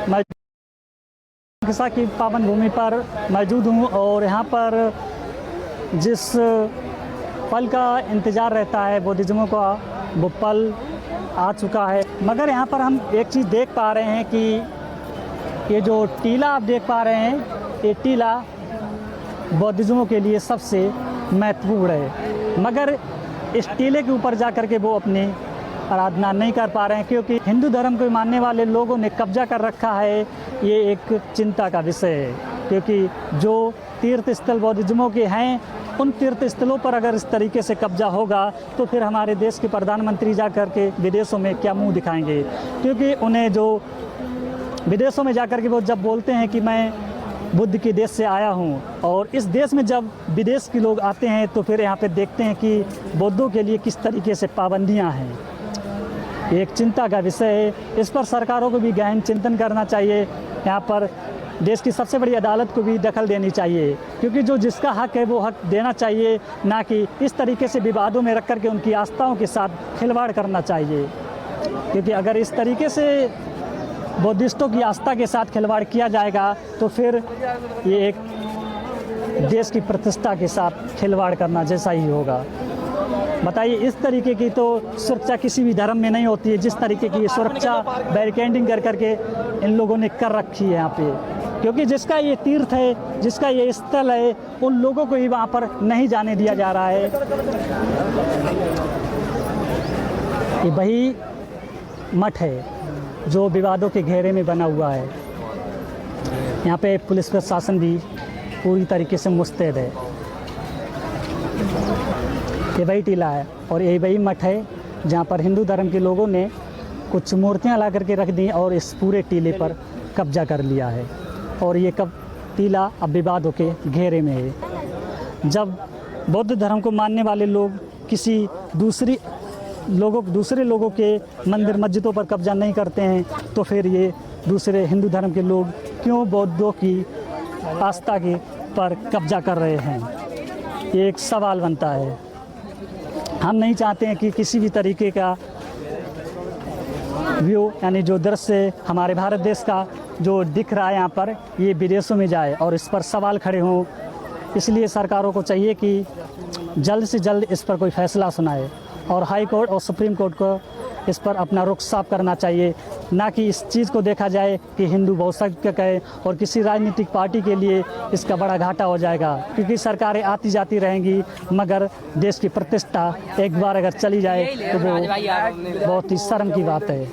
मैं किसा की पावन भूमि पर मौजूद हूँ और यहाँ पर जिस पल का इंतज़ार रहता है बुद्धिज़्मों का, वो पल आ चुका है। मगर यहाँ पर हम एक चीज़ देख पा रहे हैं कि ये जो टीला आप देख पा रहे हैं, ये टीला बुद्धिज़्मों के लिए सबसे महत्वपूर्ण है। मगर इस टीले के ऊपर जा कर के वो अपनी आराधना नहीं कर पा रहे हैं, क्योंकि हिंदू धर्म को मानने वाले लोगों ने कब्जा कर रखा है। ये एक चिंता का विषय है, क्योंकि जो तीर्थ स्थल बुद्धिज़्मों के हैं, उन तीर्थ स्थलों पर अगर इस तरीके से कब्जा होगा तो फिर हमारे देश के प्रधानमंत्री जा कर के विदेशों में क्या मुंह दिखाएंगे। क्योंकि उन्हें जो विदेशों में जा कर के वो जब बोलते हैं कि मैं बुद्ध के देश से आया हूँ, और इस देश में जब विदेश के लोग आते हैं तो फिर यहाँ पे देखते हैं कि बौद्धों के लिए किस तरीके से पाबंदियाँ हैं। एक चिंता का विषय है। इस पर सरकारों को भी गहन चिंतन करना चाहिए। यहाँ पर देश की सबसे बड़ी अदालत को भी दखल देनी चाहिए, क्योंकि जो जिसका हक है वो हक देना चाहिए, ना कि इस तरीके से विवादों में रख कर के उनकी आस्थाओं के साथ खिलवाड़ करना चाहिए। क्योंकि अगर इस तरीके से बौद्धिस्टों की आस्था के साथ खिलवाड़ किया जाएगा तो फिर ये एक देश की प्रतिष्ठा के साथ खिलवाड़ करना जैसा ही होगा। बताइए, इस तरीके की तो सुरक्षा किसी भी धर्म में नहीं होती है, जिस तरीके की सुरक्षा बैरिकेडिंग कर करके इन लोगों ने कर रखी है यहाँ पे। क्योंकि जिसका ये तीर्थ है, जिसका ये स्थल है, उन लोगों को ही वहाँ पर नहीं जाने दिया जा रहा है। ये वही मठ है जो विवादों के घेरे में बना हुआ है। यहाँ पे पुलिस प्रशासन भी पूरी तरीके से मुस्तैद है। ये वही टीला है और ये वही मठ है जहाँ पर हिंदू धर्म के लोगों ने कुछ मूर्तियाँ ला करके रख दी और इस पूरे टीले पर कब्जा कर लिया है। और ये टीला अब विवादों के घेरे में है। जब बौद्ध धर्म को मानने वाले लोग किसी दूसरे लोगों के मंदिर मस्जिदों पर कब्जा नहीं करते हैं, तो फिर ये दूसरे हिंदू धर्म के लोग क्यों बौद्धों की आस्था के पर कब्जा कर रहे हैं? ये एक सवाल बनता है। हम नहीं चाहते हैं कि किसी भी तरीके का व्यू, यानी जो दृश्य हमारे भारत देश का जो दिख रहा है यहाँ पर, ये विदेशों में जाए और इस पर सवाल खड़े हों। इसलिए सरकारों को चाहिए कि जल्द से जल्द इस पर कोई फैसला सुनाए और हाई कोर्ट और सुप्रीम कोर्ट को इस पर अपना रुख साफ करना चाहिए, ना कि इस चीज़ को देखा जाए कि हिंदू बहुसंख्यक है और किसी राजनीतिक पार्टी के लिए इसका बड़ा घाटा हो जाएगा। क्योंकि सरकारें आती जाती रहेंगी, मगर देश की प्रतिष्ठा एक बार अगर चली जाए तो वो बहुत ही शर्म की बात है।